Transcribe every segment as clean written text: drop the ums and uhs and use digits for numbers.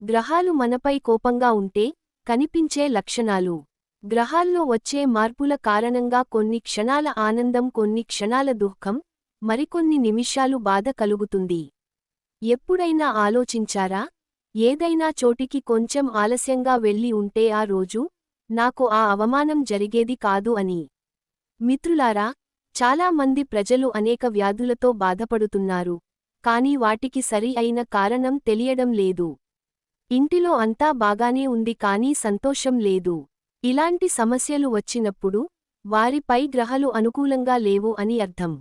గ్రహాలు మనపై కోపంగా ఉంటే కనిపించే లక్షణాలు. గ్రహాల్లో వచ్చే మార్పుల కారణంగా కొన్ని క్షణాల ఆనందం, కొన్ని క్షణాల దుఃఖం, మరికొన్ని నిమిషాలు బాధ కలుగుతుంది. ఎప్పుడైనా ఆలోచించారా? ఏదైనా చోటికి కొంచెం ఆలస్యంగా వెళ్ళి ఉంటే ఆ రోజు నాకు ఆ అవమానం జరిగేది కాదు అని. మిత్రులారా, చాలా మంది ప్రజలు అనేక వ్యాధులతో బాధపడుతున్నారు, కానీ వాటికి సరి అయిన కారణం తెలియడం లేదు. ఇంటిలో అంతా బాగానే ఉంది కానీ సంతోషం లేదు. ఇలాంటి సమస్యలు వచ్చినప్పుడు వారిపై గ్రహాలు అనుకూలంగా లేవు అని అర్థం.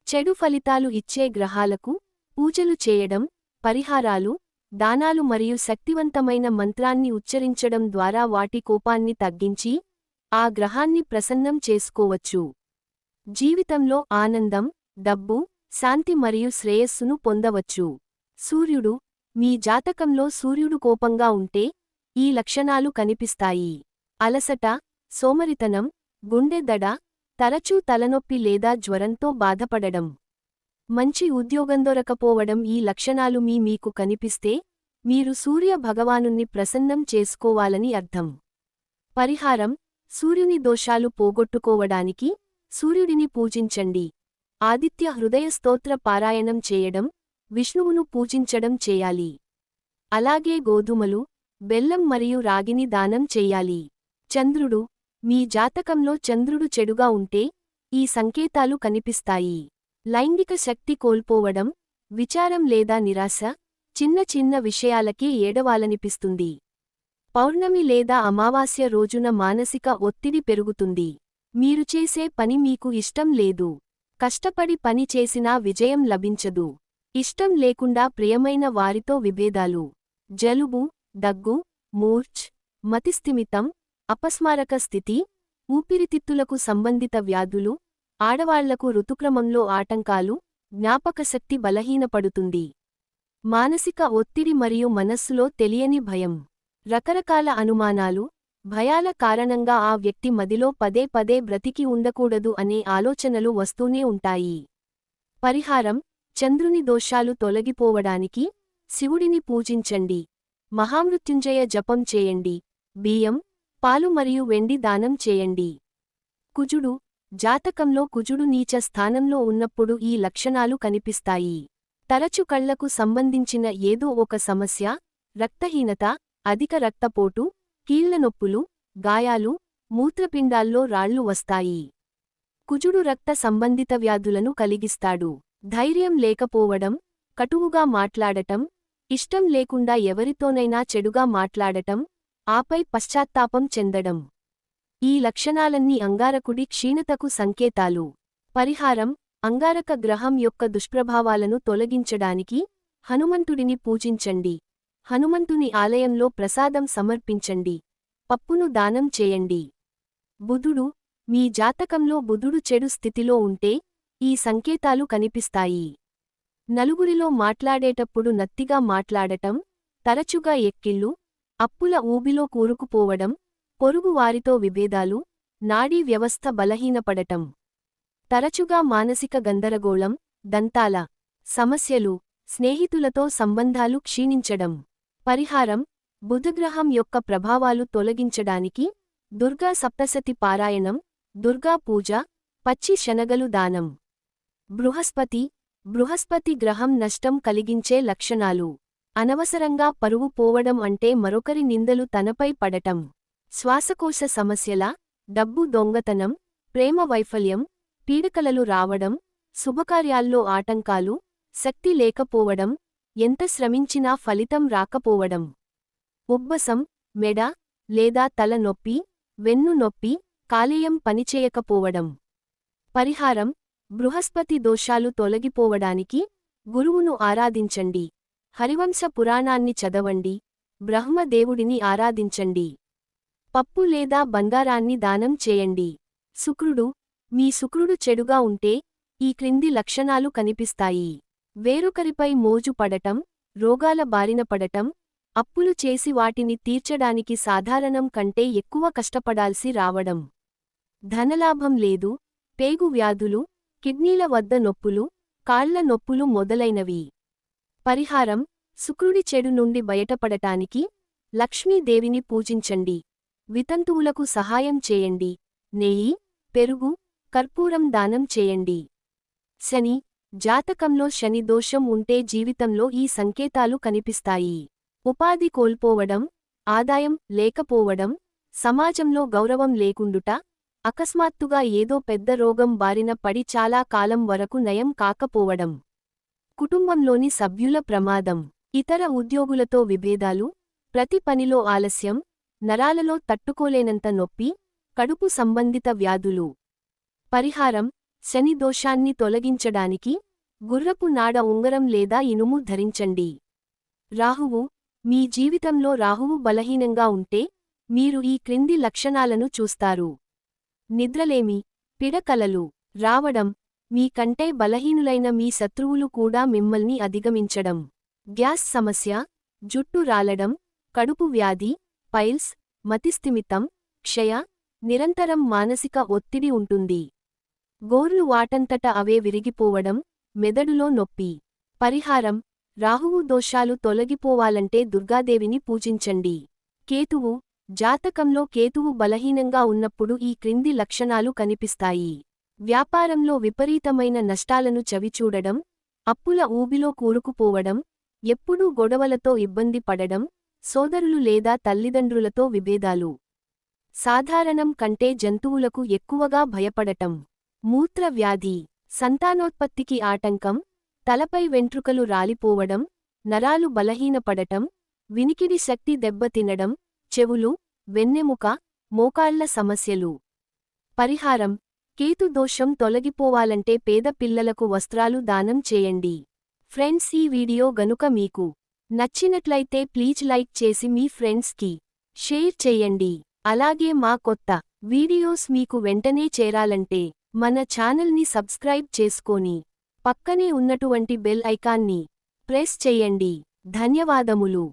చెడు ఫలితాలు ఇచ్చే గ్రహాలకు పూజలు చేయడం, పరిహారాలు, దానాలు మరియు శక్తివంతమైన మంత్రాన్ని ఉచ్చరించడం ద్వారా వాటి కోపాన్ని తగ్గించి ఆ గ్రహాన్ని ప్రసన్నం చేసుకోవచ్చు. జీవితంలో ఆనందం, డబ్బు, శాంతి మరియు శ్రేయస్సును పొందవచ్చు. సూర్యుడు. మీ జాతకంలో సూర్యుడు కోపంగా ఉంటే ఈ లక్షణాలు కనిపిస్తాయి. అలసట, సోమరితనం, గుండె దడ, తరచూ తలనొప్పి లేదా జ్వరంతో బాధపడడం. మంచి ఉద్యోగం దొరకపోవడం. ఈ లక్షణాలు మీకు కనిపిస్తే మీరు సూర్య భగవానుణ్ణి ప్రసన్నం చేసుకోవాలని అర్థం. పరిహారం: సూర్యుని దోషాలు పోగొట్టుకోవడానికి సూర్యుడిని పూజించండి. ఆదిత్య హృదయ స్తోత్ర పారాయణం చేయడం, విష్ణువును పూజించడం చేయాలి. అలాగే గోధుమలు, బెల్లం మరియు రాగిని దానం చెయ్యాలి. చంద్రుడు. మీ జాతకంలో చంద్రుడు చెడుగా ఉంటే ఈ సంకేతాలు కనిపిస్తాయి. లైంగిక శక్తి కోల్పోవడం, విచారం లేదా నిరాశ, చిన్న చిన్న విషయాలకే ఏడవాలనిపిస్తుంది. పౌర్ణమి లేదా అమావాస్య రోజున మానసిక ఒత్తిడి పెరుగుతుంది. మీరు చేసే పని మీకు ఇష్టం లేదు. కష్టపడి పని చేసినా విజయం లభించదు. ఇష్టం లేకుండా ప్రియమైన వారితో విభేదాలు. జలుబు, దగ్గు, మూర్ఛ్, మతిస్థిమితం, అపస్మారక స్థితి, ఊపిరితిత్తులకు సంబంధిత వ్యాధులు, ఆడవాళ్లకు ఋతుక్రమంలో ఆటంకాలు, జ్ఞాపకశక్తి బలహీనపడుతుంది. మానసిక ఒత్తిడి మరియు మనస్సులో తెలియని భయం. రకరకాల అనుమానాలు, భయాల కారణంగా ఆ వ్యక్తి మదిలో పదే పదే బ్రతికి ఉండకూడదు అనే ఆలోచనలు వస్తూనే ఉంటాయి. పరిహారం: చంద్రుని దోషాలు తొలగిపోవడానికి శివుడిని పూజించండి. మహామృత్యుంజయ జపం చేయండి. బియ్యం, పాలు మరియు వెండి దానం చేయండి. కుజుడు. జాతకంలో కుజుడు నీచ స్థానంలో ఉన్నప్పుడు ఈ లక్షణాలు కనిపిస్తాయి. తరచు కళ్లకు సంబంధించిన ఏదో ఒక సమస్య, రక్తహీనత, అధిక రక్తపోటు, కీళ్ల నొప్పులు, గాయాలు, మూత్రపిండాల్లో రాళ్లు వస్తాయి. కుజుడు రక్త సంబంధిత వ్యాధులను కలిగిస్తాడు. ధైర్యం లేకపోవడం, కటువుగా మాట్లాడటం, ఇష్టం లేకుండా ఎవరితోనైనా చెడుగా మాట్లాడటం, ఆపై పశ్చాత్తాపం చెందడం. ఈ లక్షణాలన్నీ అంగారకుడి క్షీణతకు సంకేతాలు. పరిహారం: అంగారక గ్రహం యొక్క దుష్ప్రభావాలను తొలగించడానికి హనుమంతుడిని పూజించండి. హనుమంతుని ఆలయంలో ప్రసాదం సమర్పించండి. పప్పును దానం చేయండి. బుధుడు. మీ జాతకంలో బుధుడు చెడు స్థితిలో ఉంటే ఈ సంకేతాలు కనిపిస్తాయి. నలుగురిలో మాట్లాడేటప్పుడు నత్తిగా మాట్లాడటం, తరచుగా ఎక్కిళ్ళు, అప్పుల ఊబిలో కూరుకుపోవడం, పొరుగు వారితో విభేదాలు, నాడీ వ్యవస్థ బలహీనపడటం. తరచుగా మానసిక గందరగోళం, దంతాల సమస్యలు, స్నేహితులతో సంబంధాలు క్షీణించడం. పరిహారం: బుధగ్రహం యొక్క ప్రభావాలు తొలగించడానికి దుర్గా సప్తశతి పారాయణం, దుర్గా పూజ, పచ్చి శనగలు దానం. బృహస్పతి. బృహస్పతి గ్రహం నష్టం కలిగించే లక్షణాలు. అనవసరంగా పరువు పోవడం అంటే మరొకరి నిందలు తనపై పడటం. శ్వాసకోశ సమస్యల, డబ్బు దొంగతనం, ప్రేమ వైఫల్యం, పీడకలలు రావడం, శుభకార్యాల్లో ఆటంకాలు, శక్తి లేకపోవడం, ఎంత శ్రమించినా ఫలితం రాకపోవడం. ఉబ్బసం, మెడ లేదా తల నొప్పి, వెన్ను నొప్పి, కాలేయం పనిచేయకపోవడం. పరిహారం: బృహస్పతి దోషాలు తొలగిపోవడానికి గురువును ఆరాధించండి. హరివంశ పురాణాన్ని చదవండి. బ్రహ్మదేవుడిని ఆరాధించండి. పప్పు లేదా బంగారాన్ని దానం చేయండి. శుక్రుడు. మీ శుక్రుడు చెడుగా ఉంటే ఈ క్రింది లక్షణాలు కనిపిస్తాయి. వేరొకరిపై మోజు పడటం, రోగాల బారిన పడటం, అప్పులు చేసి వాటిని తీర్చడానికి సాధారణం కంటే ఎక్కువ కష్టపడాల్సి రావడం. ధనలాభం లేదు. పేగు వ్యాధులు, కిడ్నీల వద్ద నొప్పులు, కాళ్ల నొప్పులు మొదలైనవి. పరిహారం: శుక్రుడి చెడు నుండి బయటపడటానికి లక్ష్మీదేవిని పూజించండి. వితంతువులకు సహాయం చేయండి. నెయ్యి, పెరుగు, కర్పూరం దానం చేయండి. శని జాతకంలో శని దోషం ఉంటే జీవితంలో ఈ సంకేతాలు కనిపిస్తాయి. ఉపాధి కోల్పోవడం, ఆదాయం లేకపోవడం, సమాజంలో గౌరవం లేకుండుట, అకస్మాత్తుగా ఏదో పెద్ద రోగం బారిన పడి చాలా కాలం వరకు నయం కాకపోవడం, కుటుంబంలోని సభ్యుల ప్రమాదం, ఇతర ఉద్యోగులతో విభేదాలు, ప్రతి పనిలో ఆలస్యం, నరాలలో తట్టుకోలేనంత నొప్పి, కడుపు సంబంధిత వ్యాధులు. పరిహారం: శని దోషాన్ని తొలగించడానికి గుర్రపు నాడ ఉంగరం లేదా ఇనుము ధరించండి. రాహువు మీ జీవితంలో రాహువు బలహీనంగా ఉంటే మీరు ఈ క్రింది లక్షణాలను చూస్తారు. నిద్రలేమి, పిడకలలు రావడం, మీ కంటే బలహీనులైన మీ శత్రువులు కూడా మిమ్మల్ని అధిగమించడం, గ్యాస్ సమస్య, జుట్టు రాలడం, కడుపు వ్యాధి, పైల్స్, మతిస్థిమితం, క్షయ, నిరంతరం మానసిక ఒత్తిడి ఉంటుంది. గోర్లు వాటంతట అవే విరిగిపోవడం, మెదడులో నొప్పి. పరిహారం: రాహువు దోషాలు తొలగిపోవాలంటే దుర్గాదేవిని పూజించండి. కేతువు జాతకంలో కేతువు బలహీనంగా ఉన్నప్పుడు ఈ క్రింది లక్షణాలు కనిపిస్తాయి. వ్యాపారంలో విపరీతమైన నష్టాలను చవిచూడడం, అప్పుల ఊబిలో కూరుకుపోవడం, ఎప్పుడూ గొడవలతో ఇబ్బంది పడడం, సోదరులు లేదా తల్లిదండ్రులతో విభేదాలు. సాధారణం కంటే జంతువులకు ఎక్కువగా భయపడటం. మూత్ర వ్యాధి, సంతానోత్పత్తికి ఆటంకం, తలపై వెంట్రుకలు రాలిపోవడం, నరాలు బలహీనపడటం, వినికిడి శక్తి దెబ్బతినడం, చెవులు, వెన్నెముక, మోకాళ్ల సమస్యలు. పరిహారం: కేతు దోషం తొలగిపోవాలంటే పేద పిల్లలకు వస్త్రాలు దానం చేయండి. ఫ్రెండ్స్, ఈ వీడియో గనుక మీకు నచ్చినట్లయితే ప్లీజ్ లైక్ చేసి మీ ఫ్రెండ్స్కి షేర్ చేయండి. అలాగే మా కొత్త వీడియోస్ మీకు వెంటనే చేరాలంటే మన ఛానల్ని సబ్స్క్రైబ్ చేసుకొని పక్కనే ఉన్నటువంటి బెల్ ఐకాన్ని ప్రెస్ చేయండి. ధన్యవాదములు.